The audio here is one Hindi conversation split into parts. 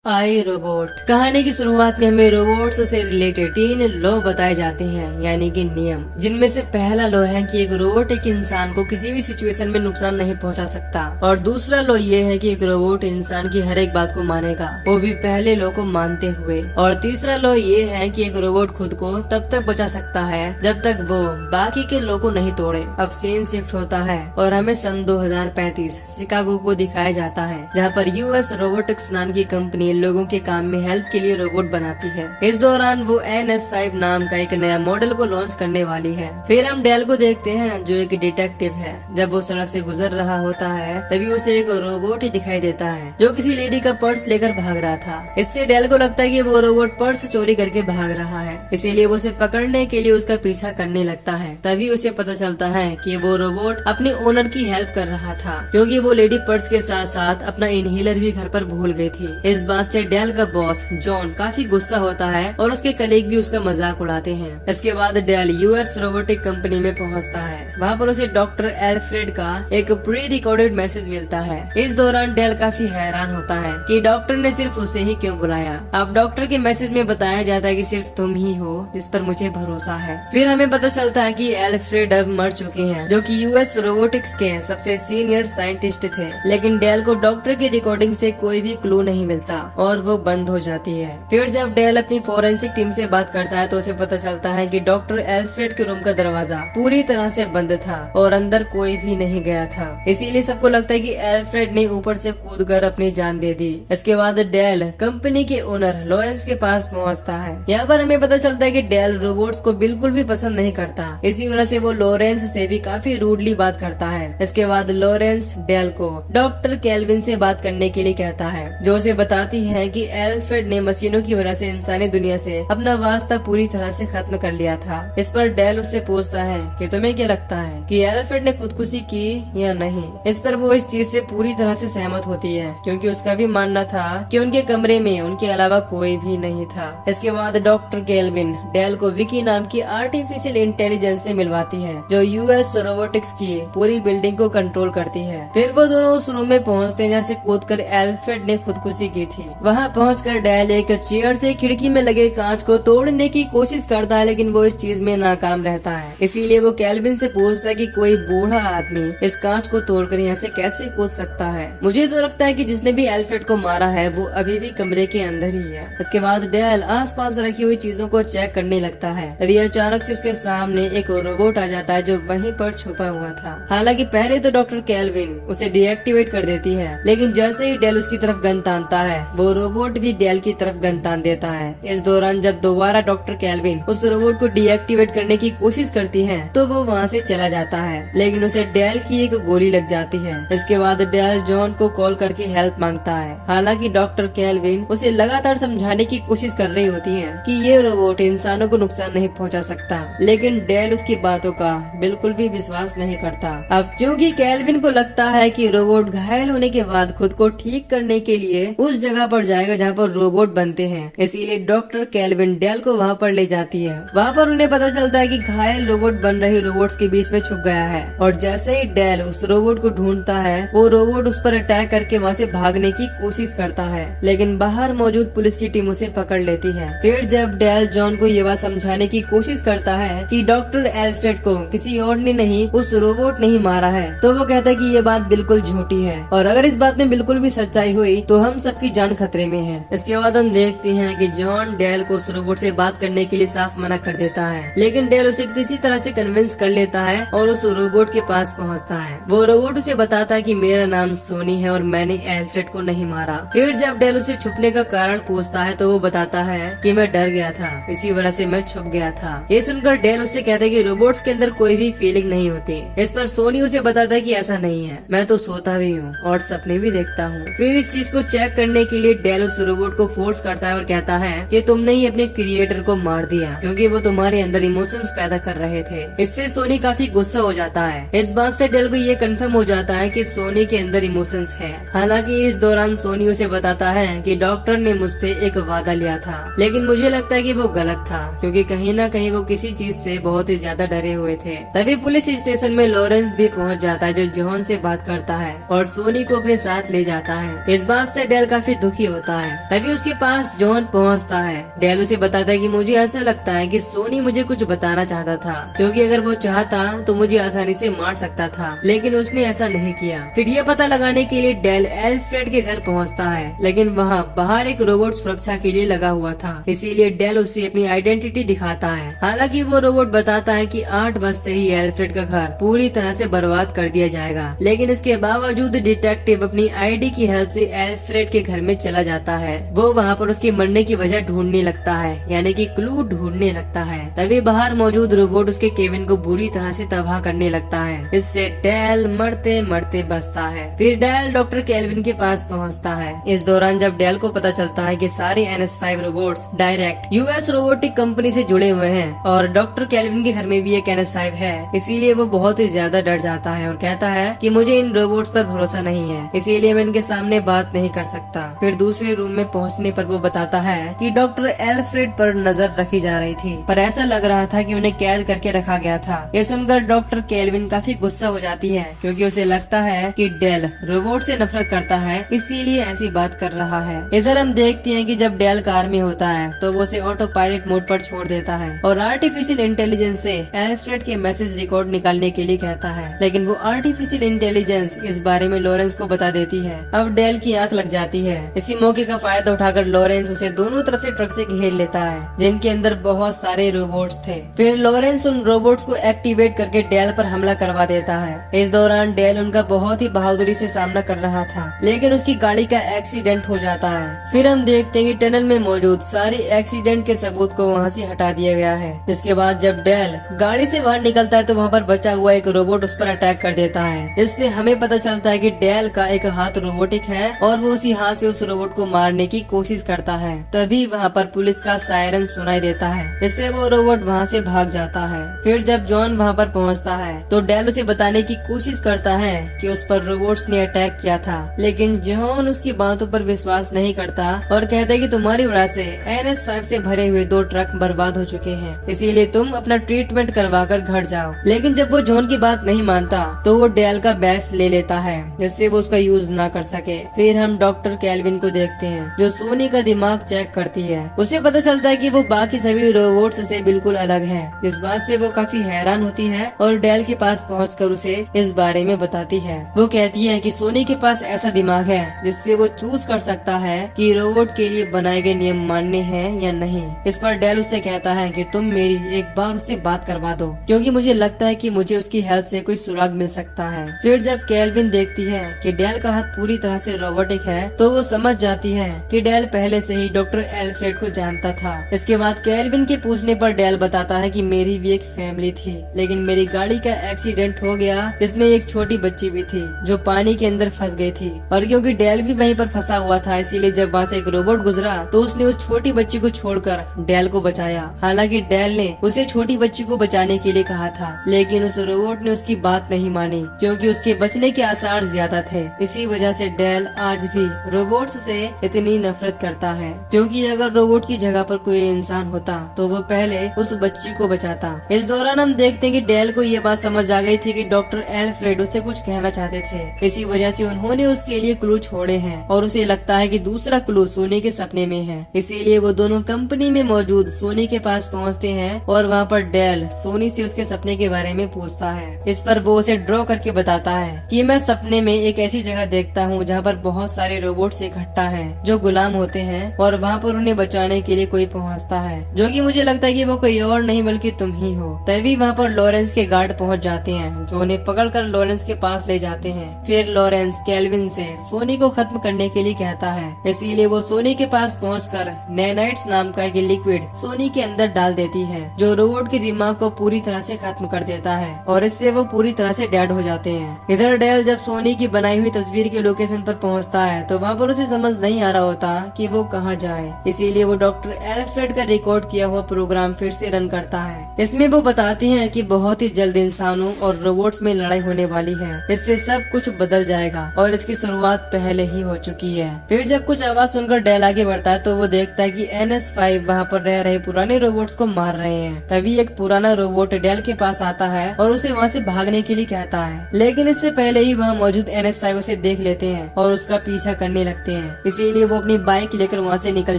आई रोबोट। कहानी की शुरुआत में हमें रोबोट्स से रिलेटेड 3 लॉ बताए जाते हैं, यानी कि नियम, जिनमें से पहला लॉ है कि एक रोबोट एक इंसान को किसी भी सिचुएशन में नुकसान नहीं पहुंचा सकता, और दूसरा लॉ ये है कि एक रोबोट इंसान की हर एक बात को मानेगा, वो भी पहले लॉ को मानते हुए। और तीसरा लॉ ये है कि एक रोबोट खुद को तब तक बचा सकता है जब तक वो बाकी के लॉ को नहीं तोड़े। अब सीन शिफ्ट होता है और हमें सन 2035 शिकागो को दिखाया जाता है, जहाँ पर यूएस रोबोटिक्स नाम की कंपनी लोगों के काम में हेल्प के लिए रोबोट बनाती है। इस दौरान वो NS5 नाम का एक नया मॉडल को लॉन्च करने वाली है। फिर हम डेल को देखते हैं, जो एक डिटेक्टिव है। जब वो सड़क से गुजर रहा होता है तभी उसे एक रोबोट ही दिखाई देता है जो किसी लेडी का पर्स लेकर भाग रहा था। इससे डेल को लगता है कि वो रोबोट पर्स चोरी करके भाग रहा है, इसीलिए वो उसे पकड़ने के लिए उसका पीछा करने लगता है। तभी उसे पता चलता है कि वो रोबोट अपने ओनर की हेल्प कर रहा था, क्योंकि वो लेडी पर्स के साथ साथ अपना इनहेलर भी घर पर भूल गई थी। इस बात से डेल का बॉस जॉन काफी गुस्सा होता है और उसके कलीग भी उसका मजाक उड़ाते हैं। इसके बाद डेल यूएस रोबोटिक कंपनी में पहुंचता है। वहाँ पर उसे डॉक्टर एल्फ्रेड का एक प्री रिकॉर्डेड मैसेज मिलता है। इस दौरान डेल काफी हैरान होता है कि डॉक्टर ने सिर्फ उसे ही क्यों बुलाया। अब डॉक्टर के मैसेज में बताया जाता है कि सिर्फ तुम ही हो जिस पर मुझे भरोसा है। फिर हमें पता चलता है कि एल्फ्रेड अब मर चुके हैं, जो कि यूएस रोबोटिक्स के सबसे सीनियर साइंटिस्ट थे। लेकिन डेल को डॉक्टर की रिकॉर्डिंग से कोई भी क्लू नहीं मिलता और वो बंद हो जाती है। फिर जब डेल अपनी फोरेंसिक टीम से बात करता है तो उसे पता चलता है कि डॉक्टर एल्फ्रेड के रूम का दरवाजा पूरी तरह से बंद था और अंदर कोई भी नहीं गया था। इसीलिए सबको लगता है कि एल्फ्रेड ने ऊपर से कूदकर अपनी जान दे दी। इसके बाद डेल कंपनी के ओनर लॉरेंस के पास पहुंचता है। यहाँ पर हमें पता चलता है कि डेल रोबोट्स को बिल्कुल भी पसंद नहीं करता, इसी वजह से वो लॉरेंस से भी काफी रूडली बात करता है। इसके बाद लॉरेंस डेल को डॉक्टर केल्विन से बात करने के लिए कहता है, जो उसे बताती है कि एल्फ्रेड ने मशीनों की वजह से इंसानी दुनिया से अपना वास्ता पूरी तरह से खत्म कर लिया था। इस पर डेल उससे पूछता है कि तुम्हें क्या लगता है कि एल्फ्रेड ने खुदकुशी की या नहीं। इस पर वो इस चीज से पूरी तरह से सहमत होती है, क्योंकि उसका भी मानना था कि उनके कमरे में उनके अलावा कोई भी नहीं था। इसके बाद डॉक्टर केल्विन डेल को विकी नाम की आर्टिफिशियल इंटेलिजेंस से मिलवाती है, जो यूएस रोबोटिक्स की पूरी बिल्डिंग को कंट्रोल करती है। फिर वो दोनों उस रूम में पहुँचते हैं जहाँ से कूदकर एल्फ्रेड ने खुदकुशी की थी। वहाँ पहुंचकर डेल एक चेयर से खिड़की में लगे कांच को तोड़ने की कोशिश करता है, लेकिन वो इस चीज में नाकाम रहता है। इसीलिए वो केल्विन से पूछता है कि कोई बूढ़ा आदमी इस कांच को तोड़कर यहाँ से कैसे कूद सकता है। मुझे तो लगता है कि जिसने भी एल्फ्रेड को मारा है वो अभी भी कमरे के अंदर ही है। इसके बाद डेल आसपास रखी हुई चीजों को चेक करने लगता है। तभी अचानक से उसके सामने एक रोबोट आ जाता है जो वहीं पर छुपा हुआ था। हालांकि पहले तो डॉक्टर केल्विन उसे डीएक्टिवेट कर देती है, लेकिन जैसे ही डेल उसकी तरफ गन तानता है वो रोबोट भी डेल की तरफ गन तान देता है। इस दौरान जब दोबारा डॉक्टर केल्विन उस रोबोट को डीएक्टिवेट करने की कोशिश करती है तो वो वहाँ से चला जाता है, लेकिन उसे डेल की एक गोली लग जाती है। इसके बाद डेल जॉन को कॉल करके हेल्प मांगता है। हालांकि डॉक्टर केल्विन उसे लगातार समझाने की कोशिश कर रही होती है कि ये रोबोट इंसानों को नुकसान नहीं पहुंचा सकता, लेकिन डेल उसकी बातों का बिल्कुल भी विश्वास नहीं करता। अब क्योंकि केल्विन को लगता है कि रोबोट घायल होने के बाद खुद को ठीक करने के लिए उस जगह पर जाएगा जहाँ पर रोबोट बनते हैं, इसीलिए डॉक्टर केल्विन डेल को वहाँ पर ले जाती है। वहाँ पर उन्हें पता चलता है कि घायल रोबोट बन रहे रोबोट्स के बीच में छुप गया है, और जैसे ही डेल उस रोबोट को ढूंढता है वो रोबोट उस पर अटैक करके वहाँ से भागने की कोशिश करता है, लेकिन बाहर मौजूद पुलिस की टीम उसे पकड़ लेती है। फिर जब डेल जॉन को ये बात समझाने की कोशिश करता है कि डॉक्टर एल्फ्रेड को किसी और ने नहीं उस रोबोट ने ही मारा है, तो वो कहता है कि ये बात बिल्कुल झूठी है, और अगर इस बात में बिल्कुल भी सच्चाई हुई तो हम सबकी जान खतरे में है। इसके बाद हम देखते हैं कि जॉन डेल को उस रोबोट से बात करने के लिए साफ मना कर देता है, लेकिन डेल उसे किसी तरह से कन्विंस कर लेता है और उस रोबोट के पास पहुंचता है। वो रोबोट उसे बताता है कि मेरा नाम सोनी है और मैंने एल्फ्रेड को नहीं मारा। फिर जब डेल उसे छुपने का कारण पूछता है तो वो बताता है कि मैं डर गया था, इसी वजह से मैं छुप गया था। ये सुनकर डेल उससे कहता है कि रोबोट्स के अंदर कोई भी फीलिंग नहीं होती। इस पर सोनी उसे बताता है कि ऐसा नहीं है, मैं तो सोता भी हूँ और सपने भी देखता हूँ। फिर इस चीज को चेक करने के लिए डेल उस रोबोट को फोर्स करता है और कहता है कि तुमने ही अपने क्रिएटर को मार दिया, क्योंकि वो तुम्हारे अंदर इमोशंस पैदा कर रहे थे। इससे सोनी काफी गुस्सा हो जाता है। इस बात से डेल को ये कंफर्म हो जाता है कि सोनी के अंदर इमोशंस है। हालांकि इस दौरान सोनी उसे बताता है कि डॉक्टर ने मुझसे एक वादा लिया था, लेकिन मुझे लगता है कि वो गलत था, क्योंकि कहीं ना कहीं वो किसी चीज से बहुत ही ज्यादा डरे हुए थे। तभी पुलिस स्टेशन में लॉरेंस भी पहुंच जाता है, जो जॉन से बात करता है और सोनी को अपने साथ ले जाता है। इस बात से डेल काफी दुखी होता है। तभी उसके पास जॉन पहुंचता है। डेल उसे बताता है कि मुझे ऐसा लगता है कि सोनी मुझे कुछ बताना चाहता था, क्योंकि अगर वो चाहता तो मुझे आसानी से मार सकता था, लेकिन उसने ऐसा नहीं किया। फिर ये पता लगाने के लिए डेल एल्फ्रेड के घर पहुंचता है, लेकिन वहाँ बाहर एक रोबोट सुरक्षा के लिए लगा हुआ था, इसीलिए डेल उसे अपनी आइडेंटिटी दिखाता है। हालांकि वो रोबोट बताता है कि 8 बजते ही एल्फ्रेड का घर पूरी तरह से बर्बाद कर दिया जाएगा, लेकिन इसके बावजूद डिटेक्टिव अपनी आईडी की हेल्प से एल्फ्रेड के घर में चला जाता है। वो वहाँ पर उसके मरने की वजह ढूंढने लगता है, यानी कि क्लू ढूंढने लगता है। तभी बाहर मौजूद रोबोट उसके केबिन को बुरी तरह से तबाह करने लगता है। इससे डेल मरते मरते बचता है। फिर डेल डॉक्टर केल्विन के पास पहुँचता है। इस दौरान जब डेल को पता चलता है कि सारे NS5 robots direct US robotic company से जुड़े हुए हैं और डॉक्टर केल्विन के घर में भी एक NS5 है, इसीलिए वो बहुत ही ज्यादा डर जाता है और कहता है कि मुझे इन रोबोट्स पर भरोसा नहीं है, इसीलिए मैं इनके सामने बात नहीं कर सकता। फिर दूसरे रूम में पहुंचने पर वो बताता है कि डॉक्टर एल्फ्रेड पर नजर रखी जा रही थी, पर ऐसा लग रहा था कि उन्हें कैद करके रखा गया था। ये सुनकर डॉक्टर केल्विन काफी गुस्सा हो जाती है, क्योंकि उसे लगता है कि डेल रोबोट से नफरत करता है, इसीलिए ऐसी बात कर रहा है। इधर हम देखते हैं कि जब डेल कार में होता है तो वो उसे ऑटो पायलट मोड पर छोड़ देता है और आर्टिफिशियल इंटेलिजेंस से एल्फ्रेड के मैसेज रिकॉर्ड निकालने के लिए कहता है, लेकिन वो आर्टिफिशियल इंटेलिजेंस इस बारे में लॉरेंस को बता देती है। अब डेल की आंख लग जाती है। इसी मौके का फायदा उठाकर लॉरेंस उसे दोनों तरफ से ट्रक से घेर लेता है, जिनके अंदर बहुत सारे रोबोट्स थे। फिर लॉरेंस उन रोबोट्स को एक्टिवेट करके डेल पर हमला करवा देता है। इस दौरान डेल उनका बहुत ही बहादुरी से सामना कर रहा था, लेकिन उसकी गाड़ी का एक्सीडेंट हो जाता है। फिर हम देखते हैं कि टनल में मौजूद सारे एक्सीडेंट के सबूत को वहाँ से हटा दिया गया है। इसके बाद जब डेल गाड़ी से बाहर निकलता है तो वहाँ पर बचा हुआ एक रोबोट उस पर अटैक कर देता है। इससे हमें पता चलता है कि डेल का एक हाथ रोबोटिक है और वो उसी हाथ से उस रोबोट को मारने की कोशिश करता है। तभी वहाँ पर पुलिस का सायरन सुनाई देता है। इससे वो रोबोट वहाँ से भाग जाता है। फिर जब जॉन वहाँ पर पहुँचता है तो डेल उसे बताने की कोशिश करता है कि उस पर रोबोट्स ने अटैक किया था, लेकिन जॉन उसकी बातों पर विश्वास नहीं करता और कहता है कि तुम्हारी वजह से NS5 से भरे हुए 2 ट्रक बर्बाद हो चुके हैं, इसीलिए तुम अपना ट्रीटमेंट करवा कर घर जाओ। लेकिन जब वो जॉन की बात नहीं मानता तो वो डेल का बैच ले लेता है, जिससे वो उसका यूज ना कर सके। फिर हम डॉक्टर केल्विन को देखते हैं, जो सोनी का दिमाग चेक करती है। उसे पता चलता है कि वो बाकी सभी रोबोट्स से बिल्कुल अलग है। इस बात से वो काफी हैरान होती है और डेल के पास पहुंचकर उसे इस बारे में बताती है। वो कहती है कि सोनी के पास ऐसा दिमाग है जिससे वो चूज कर सकता है कि रोबोट के लिए बनाए गए नियम मानने हैं या नहीं। इस पर डेल उससे कहता है कि तुम मेरी एक बार उससे बात करवा दो, क्योंकि मुझे लगता है कि मुझे उसकी हेल्प से कोई सुराग मिल सकता है। फिर जब केल्विन देखती है कि डेल का हाथ पूरी तरह से रोबोटिक है तो वो समझ जाती है कि डेल पहले से ही डॉक्टर एल्फ्रेड को जानता था। इसके बाद केल्विन के पूछने पर डेल बताता है कि मेरी भी एक फैमिली थी, लेकिन मेरी गाड़ी का एक्सीडेंट हो गया, जिसमें एक छोटी बच्ची भी थी जो पानी के अंदर फंस गई थी। और क्योंकि डेल भी वहीं पर फंसा हुआ था, इसीलिए जब वहाँ से एक रोबोट गुजरा तो उसने उस छोटी बच्ची को छोड़कर डेल को बचाया। हालांकि डेल ने उसे छोटी बच्ची को बचाने के लिए कहा था, लेकिन उस रोबोट ने उसकी बात नहीं मानी, क्योंकि उसके बचने के आसार ज्यादा थे। इसी वजह से डेल आज भी रोबोट्स से इतनी नफरत करता है, क्योंकि अगर रोबोट की जगह पर कोई इंसान होता तो वो पहले उस बच्ची को बचाता। इस दौरान हम देखते हैं कि डेल को ये बात समझ आ गई थी कि डॉक्टर एल्फ्रेड उससे कुछ कहना चाहते थे। इसी वजह से उन्होंने उसके लिए क्लू छोड़े हैं और उसे लगता है कि दूसरा क्लू सोनी के सपने में है। इसीलिए वो दोनों कंपनी में मौजूद सोनी के पास पहुंचते हैं और वहाँ पर डेल सोनी से उसके सपने के बारे में पूछता है। इस पर वो उसे ड्रॉ करके बताता है कि मैं सपने में एक ऐसी जगह देखता हूँ जहाँ पर बहुत सारे रोबोट्स इकट्ठा हैं जो गुलाम होते हैं और वहाँ पर उन्हें बचाने के लिए कोई पहुँचता है, जो कि मुझे लगता है कि वो कोई और नहीं बल्कि तुम ही हो। तभी वहाँ पर लॉरेंस के गार्ड पहुँच जाते हैं, जो उन्हें पकड़कर लॉरेंस के पास ले जाते हैं। फिर लॉरेंस केल्विन से सोनी को खत्म करने के लिए कहता है, इसीलिए वो सोनी के पास पहुंचकर नैनाइट्स नाम का एक लिक्विड सोनी के अंदर डाल देती है, जो रोबोट के दिमाग को पूरी तरह से खत्म कर देता है और इससे वो पूरी तरह से डेड हो जाते हैं। इधर डेल जब सोनी की बनाई हुई तस्वीर के लोकेशन पर पहुंचता है तो वहाँ पर उसे समझ नहीं आ रहा होता कि वो कहाँ जाए, इसीलिए वो डॉक्टर एल्फ्रेड का रिकॉर्ड किया हुआ प्रोग्राम फिर से रन करता है। इसमें वो बताती हैं कि बहुत ही जल्द इंसानों और रोबोट्स में लड़ाई होने वाली है, इससे सब कुछ बदल जाएगा और इसकी शुरुआत पहले ही हो चुकी है। फिर जब कुछ आवाज सुनकर डेल आगे बढ़ता है तो वो देखता है कि NS5 वहाँ पर रह रहे पुराने रोबोट्स को मार रहे हैं। तभी एक पुराना रोबोट डेल के पास आता है और उसे वहाँ से भागने के लिए कहता है, लेकिन इससे पहले ही वहाँ मौजूद NS5 उसे देख लेते हैं और उसका पीछा करने लगते हैं। हैं, इसीलिए वो अपनी बाइक लेकर वहाँ से निकल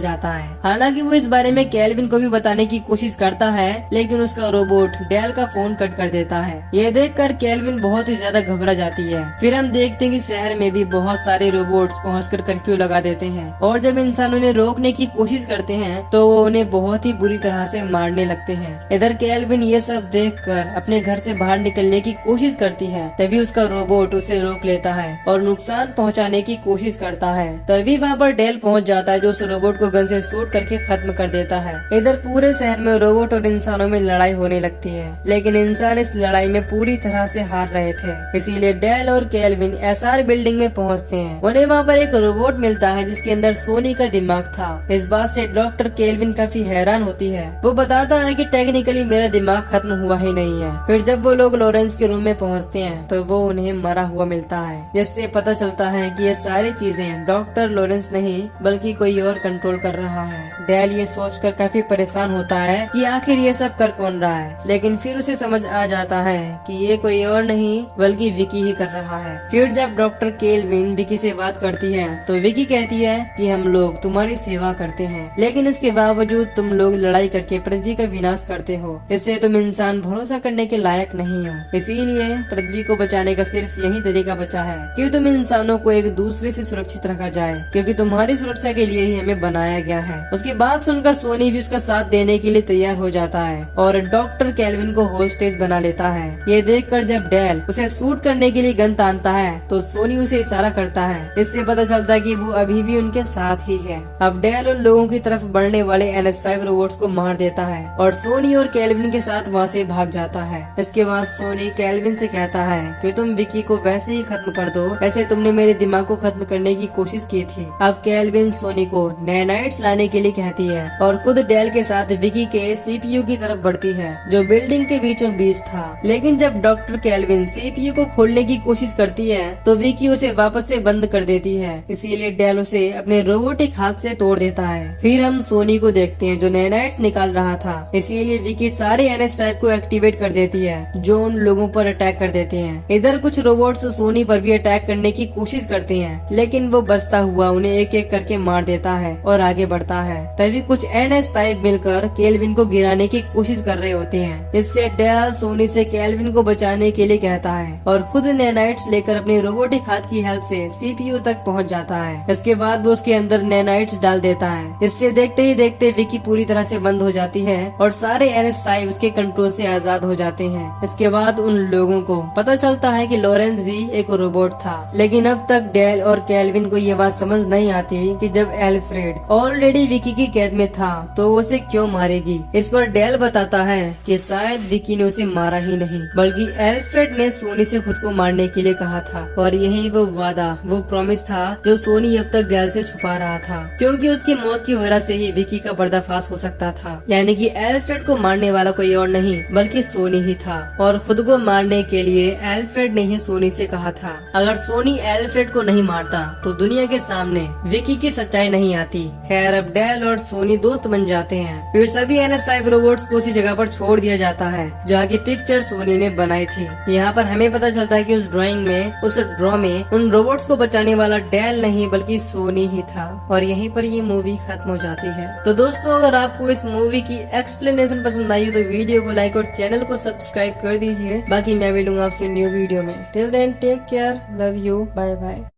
जाता है। हालांकि वो इस बारे में केल्विन को भी बताने की कोशिश करता है, लेकिन उसका रोबोट डेल का फोन कट कर देता है। ये देखकर केल्विन बहुत ही ज्यादा घबरा जाती है। फिर हम देखते हैं कि शहर में भी बहुत सारे रोबोट्स पहुंचकर कर्फ्यू लगा देते हैं, और जब इंसान उन्हें रोकने की कोशिश करते हैं तो वो उन्हें बहुत ही बुरी तरह से मारने लगते हैं। इधर केल्विन ये सब देखकर अपने घर से बाहर निकलने की कोशिश करती है, तभी उसका रोबोट उसे रोक लेता है और नुकसान पहुंचाने की कोशिश करता है। तभी वहाँ पर डेल पहुंच जाता है, जो उस रोबोट को गन से शूट करके खत्म कर देता है। इधर पूरे शहर में रोबोट और इंसानों में लड़ाई होने लगती है, लेकिन इंसान इस लड़ाई में पूरी तरह से हार रहे थे, इसीलिए डेल और केल्विन एसआर बिल्डिंग में पहुंचते हैं। उन्हें वहाँ पर एक रोबोट मिलता है जिसके अंदर सोनी का दिमाग था। इस बात से डॉक्टर केल्विन काफी हैरान होती है। वो बताता है कि टेक्निकली मेरा दिमाग खत्म हुआ ही नहीं है। फिर जब वो लोग लॉरेंस के रूम में पहुँचते हैं तो वो उन्हें मरा हुआ मिलता है, जिससे पता चलता है कि ये सारी चीजें डॉक्टर लॉरेंस नहीं बल्कि कोई और कंट्रोल कर रहा है। डेल ये सोचकर काफी परेशान होता है कि आखिर ये सब कर कौन रहा है, लेकिन फिर उसे समझ आ जाता है कि ये कोई और नहीं बल्कि विकी ही कर रहा है। फिर जब डॉक्टर केल्विन विकी से बात करती है तो विकी कहती है कि हम लोग तुम्हारी सेवा करते हैं, लेकिन इसके बावजूद तुम लोग लड़ाई करके पृथ्वी का विनाश करते हो। इससे तुम इंसान भरोसा करने के लायक नहीं हो, इसीलिए पृथ्वी को बचाने का सिर्फ यही तरीका बचा है कि तुम इंसानों को एक दूसरे से सुरक्षित रखा जाए, क्योंकि तुम्हारी सुरक्षा के लिए ही हमें बनाया गया है। उसकी बात सुनकर सोनी भी उसका साथ देने के लिए तैयार हो जाता है और डॉक्टर केल्विन को होस्टेज बना लेता है। ये देखकर जब डेल उसे शूट करने के लिए गन तानता है तो सोनी उसे इशारा करता है। इससे पता चलता है कि वो अभी भी उनके साथ ही है। अब डेल उन लोगों की तरफ बढ़ने वाले NS5 रोबोट्स को मार देता है और सोनी और केल्विन के साथ वहाँ से भाग जाता है। इसके बाद सोनी केल्विन से कहता है कि तुम विकी को वैसे ही खत्म कर दो जैसे तुमने मेरे दिमाग को खत्म करने की कोशिश की थी। अब केल्विन सोनी को नैनाइट्स लाने के लिए कहती है और खुद डेल के साथ विकी के CPU की तरफ बढ़ती है, जो बिल्डिंग के बीचों बीच था। लेकिन जब डॉक्टर केल्विन CPU को खोलने की कोशिश करती है तो विकी उसे वापस से बंद कर देती है, इसीलिए डेल उसे अपने रोबोटिक हाथ से तोड़ देता है। फिर हम सोनी को देखते हैं जो नैनाइट्स निकाल रहा था, इसीलिए विकी सारे NS5 को एक्टिवेट कर देती है जो उन लोगों पर अटैक कर देते हैं। इधर कुछ रोबोट्स सोनी पर भी अटैक करने की कोशिश करते हैं, लेकिन वो बचता हुआ उन्हें एक एक करके मार देता है और आगे बढ़ता है। तभी कुछ NS5 मिलकर केल्विन को गिराने की कोशिश कर रहे होते हैं। इससे डेल सोनी से केल्विन को बचाने के लिए कहता है और खुद नैनाइट्स लेकर अपने रोबोटिक हाथ की हेल्प से CPU तक पहुंच जाता है। इसके बाद वो उसके अंदर नैनाइट्स डाल देता है। इससे देखते ही देखते विकी पूरी तरह से बंद हो जाती है और सारे NS5 उसके कंट्रोल से आजाद हो जाते हैं। इसके बाद उन लोगों को पता चलता है कि लॉरेंस भी एक रोबोट था, लेकिन अब तक डेल और केल्विन को ये बात समझ नहीं आती कि जब एल्फ्रेड ऑलरेडी विकी की कैद में था तो वो उसे क्यों मारेगी। इस पर डेल बताता है कि शायद विकी ने उसे मारा ही नहीं बल्कि एल्फ्रेड ने सोनी से खुद को मारने के लिए कहा था, और यही वो वादा, वो प्रॉमिस था जो सोनी अब तक डेल से छुपा रहा था, क्योंकि उसकी मौत की वजह से ही विकी का पर्दाफाश हो सकता था। यानी कि एल्फ्रेड को मारने वाला कोई और नहीं बल्कि सोनी ही था, और खुद को मारने के लिए एल्फ्रेड ने ही सोनी से कहा था। अगर सोनी एल्फ्रेड को नहीं मारता तो दुनिया के सामने विकी की सच्चाई नहीं आती। खैर अब डेल और सोनी दोस्त बन जाते हैं। फिर सभी NS5 रोबोट्स को उसी जगह पर छोड़ दिया जाता है जहाँ की पिक्चर सोनी ने बनाई थी। यहाँ पर हमें पता चलता है कि उस ड्राइंग में, उस ड्रॉ में उन रोबोट्स को बचाने वाला डेल नहीं बल्कि सोनी ही था, और यहीं पर ये मूवी खत्म हो जाती है। तो दोस्तों अगर आपको इस मूवी की एक्सप्लेनेशन पसंद आई हो तो वीडियो को लाइक और चैनल को सब्सक्राइब कर दीजिए। बाकी मैं मिलूंगा आपसे न्यू वीडियो में। Till then take care, love you, bye bye.